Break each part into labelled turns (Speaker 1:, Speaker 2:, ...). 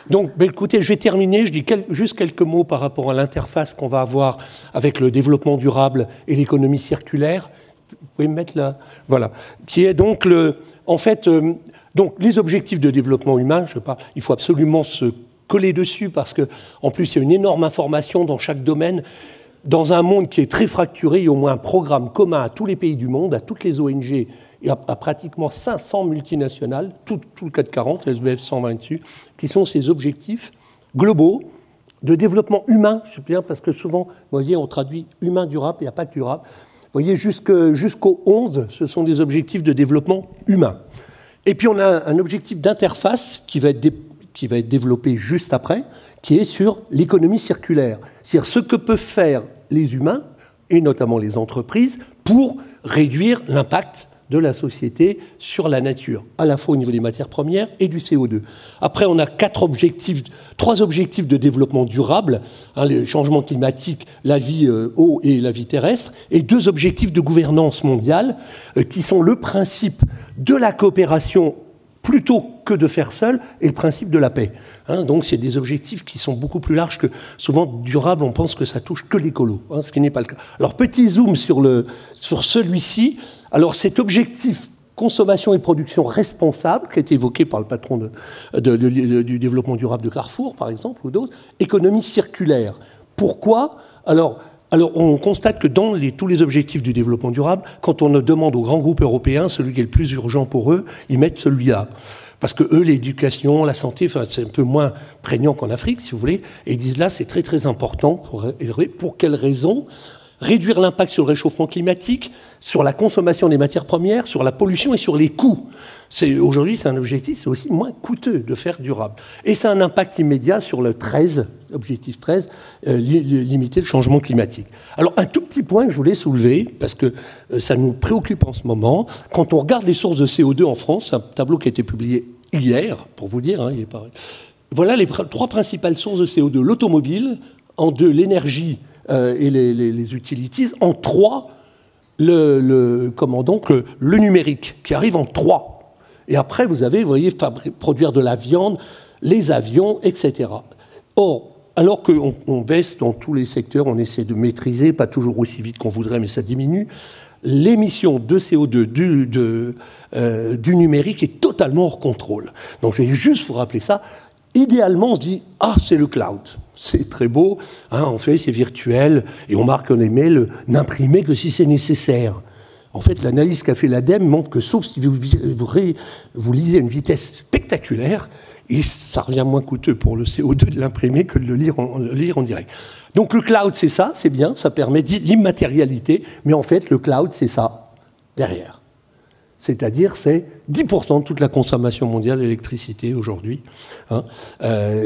Speaker 1: Donc, écoutez, je vais terminer. Je dis juste quelques mots par rapport à l'interface qu'on va avoir avec le développement durable et l'économie circulaire. Vous pouvez me mettre là, voilà, qui est donc donc les objectifs de développement humain. Il faut absolument se coller dessus parce que, en plus, il y a une énorme information dans chaque domaine. Dans un monde qui est très fracturé, il y a au moins un programme commun à tous les pays du monde, à toutes les ONG et à pratiquement 500 multinationales, tout le CAC 40, SBF 120 dessus, qui sont ces objectifs globaux de développement humain. Je sais bien parce que souvent, vous voyez, on traduit humain durable, il n'y a pas que durable. Vous voyez, jusqu'au 11, ce sont des objectifs de développement humain. Et puis on a un objectif d'interface qui va être développé juste après, qui est sur l'économie circulaire. C'est-à-dire ce que peuvent faire les humains, et notamment les entreprises, pour réduire l'impact de la société sur la nature, à la fois au niveau des matières premières et du CO2. Après, on a trois objectifs de développement durable, le changement climatique, la vie eau et la vie terrestre, et 2 objectifs de gouvernance mondiale, qui sont le principe de la coopération plutôt que de faire seul, et le principe de la paix. Donc c'est des objectifs qui sont beaucoup plus larges que souvent durable, on pense que ça touche que l'écolo, ce qui n'est pas le cas. Alors petit zoom sur celui-ci. Alors cet objectif consommation et production responsable, qui a été évoqué par le patron du développement durable de Carrefour, par exemple, ou d'autres, économie circulaire. Pourquoi ? Alors, on constate que dans tous les objectifs du développement durable, quand on demande aux grands groupes européens, celui qui est le plus urgent pour eux, ils mettent celui-là. Parce que eux, l'éducation, la santé, c'est un peu moins prégnant qu'en Afrique, si vous voulez. Et ils disent là, c'est très très important. Pour quelles raisons ? Réduire l'impact sur le réchauffement climatique, sur la consommation des matières premières, sur la pollution et sur les coûts. Aujourd'hui, c'est un objectif, c'est aussi moins coûteux de faire durable. Et c'est un impact immédiat sur le 13, objectif 13, limiter le changement climatique. Alors, un tout petit point que je voulais soulever, parce que ça nous préoccupe en ce moment, quand on regarde les sources de CO2 en France, un tableau qui a été publié hier, pour vous dire, il est pareil. Voilà les 3 principales sources de CO2. L'automobile, en 2, l'énergie et les utilities, en 3, le numérique, qui arrive en 3. Et après, vous voyez, produire de la viande, les avions, etc. Or, alors qu'on baisse dans tous les secteurs, on essaie de maîtriser, pas toujours aussi vite qu'on voudrait, mais ça diminue, l'émission de CO2 du numérique est totalement hors contrôle. Donc je vais juste vous rappeler ça. Idéalement, on se dit « Ah, c'est le cloud ». C'est très beau, on fait, c'est virtuel, et on marque qu'on aimait n'imprimer que si c'est nécessaire. En fait, l'analyse qu'a fait l'ADEME montre que, sauf si vous lisez à une vitesse spectaculaire, et ça revient moins coûteux pour le CO2 de l'imprimer que de le lire en direct. Donc le cloud, c'est ça, c'est bien, ça permet l'immatérialité, mais en fait, le cloud, c'est ça, derrière. C'est-à-dire, c'est 10% de toute la consommation mondiale d'électricité aujourd'hui. Donc,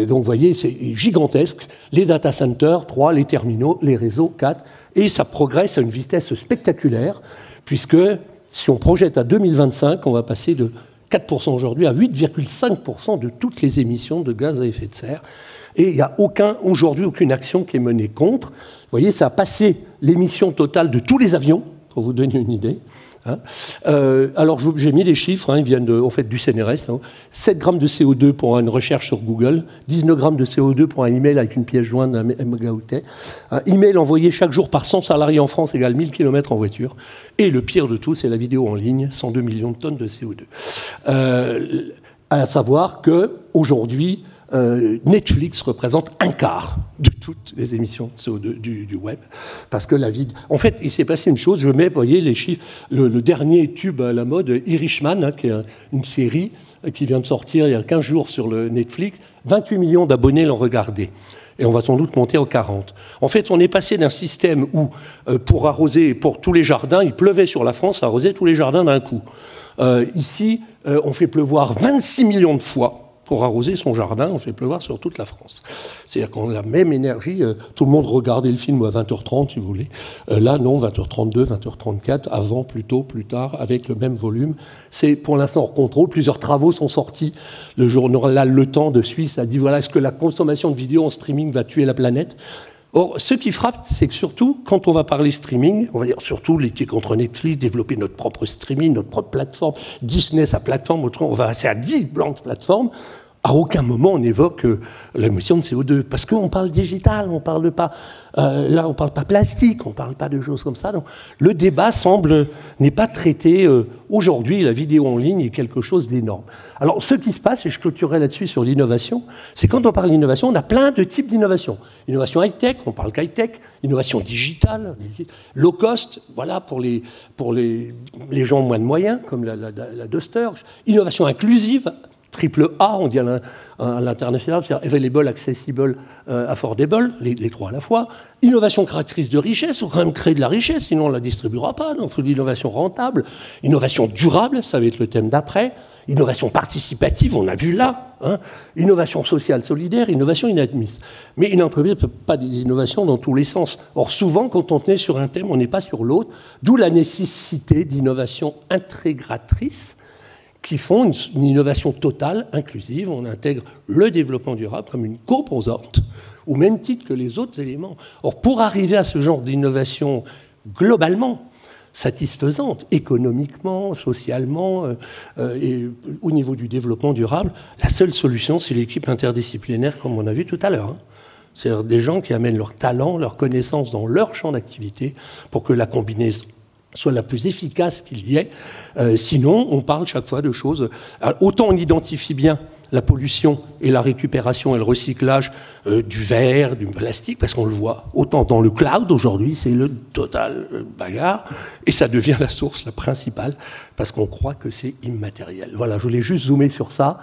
Speaker 1: vous voyez, c'est gigantesque. Les data centers, 3, les terminaux, les réseaux, 4. Et ça progresse à une vitesse spectaculaire, puisque si on projette à 2025, on va passer de 4% aujourd'hui à 8,5% de toutes les émissions de gaz à effet de serre. Et il n'y a aujourd'hui aucune action qui est menée contre. Vous voyez, ça a passé l'émission totale de tous les avions, pour vous donner une idée. Alors j'ai mis des chiffres, ils viennent du CNRS. 7 grammes de CO2 pour une recherche sur Google, 19 grammes de CO2 pour un email avec une pièce jointe d'un mégaoctet. Un email envoyé chaque jour par 100 salariés en France égale 1000 km en voiture. Et le pire de tout, c'est la vidéo en ligne, 102 millions de tonnes de CO2. À savoir qu'aujourd'hui, Netflix représente un quart de toutes les émissions de CO2 du web. Parce que en fait, il s'est passé une chose, vous voyez les chiffres, le dernier tube à la mode, Irishman, qui est une série qui vient de sortir il y a 15 jours sur le Netflix, 28 millions d'abonnés l'ont regardé. Et on va sans doute monter aux 40. En fait, on est passé d'un système où, pour arroser pour tous les jardins, il pleuvait sur la France, ça arrosait tous les jardins d'un coup. Ici, on fait pleuvoir 26 millions de fois. Pour arroser son jardin, on fait pleuvoir sur toute la France. C'est-à-dire qu'on a la même énergie. Tout le monde regardait le film à 20h30, si vous voulez. Là, non, 20h32, 20h34, avant, plus tôt, plus tard, avec le même volume. C'est pour l'instant hors contrôle. Plusieurs travaux sont sortis. Le journal Le Temps de Suisse a dit, voilà, est-ce que la consommation de vidéos en streaming va tuer la planète ? Or, ce qui frappe, c'est que surtout, quand on va parler streaming, on va dire surtout lutter contre Netflix, développer notre propre streaming, notre propre plateforme, Disney, sa plateforme, on va passer à 10 plateformes. à aucun moment on évoque l'émission de CO2, parce qu'on parle digital, on parle pas, là on parle pas plastique, on parle pas de choses comme ça. Donc, le débat n'est pas traité aujourd'hui. La vidéo en ligne est quelque chose d'énorme. Alors ce qui se passe, et je clôturerai là-dessus sur l'innovation, c'est quand on parle d'innovation, on a plein de types d'innovation. Innovation high-tech, on parle high-tech, innovation digitale, low cost, voilà pour les gens moins de moyens, comme la Duster, innovation inclusive, triple A, on dit à l'international, c'est-à-dire available, accessible, affordable, les trois à la fois. Innovation créatrice de richesse, il faut quand même créer de la richesse, sinon on ne la distribuera pas. Donc il faut de l'innovation rentable. Innovation durable, ça va être le thème d'après. Innovation participative, on a vu là. Hein. Innovation sociale solidaire, innovation inadmise. Mais une entreprise ne peut pas des innovations dans tous les sens. Or, souvent, quand on est sur un thème, on n'est pas sur l'autre, d'où la nécessité d'innovation intégratrice qui font une innovation totale, inclusive. On intègre le développement durable comme une composante, au même titre que les autres éléments. Or, pour arriver à ce genre d'innovation globalement satisfaisante, économiquement, socialement, et au niveau du développement durable, la seule solution, c'est l'équipe interdisciplinaire, comme on a vu tout à l'heure. Hein. C'est-à-dire des gens qui amènent leur talent, leur connaissance dans leur champ d'activité pour que la combinaison soit la plus efficace qu'il y ait. Sinon, on parle chaque fois de choses... Alors, autant on identifie bien la pollution et la récupération et le recyclage du verre, du plastique, parce qu'on le voit. Autant dans le cloud, aujourd'hui, c'est le total bagarre, et ça devient la source, la principale, parce qu'on croit que c'est immatériel. Voilà, je voulais juste zoomer sur ça.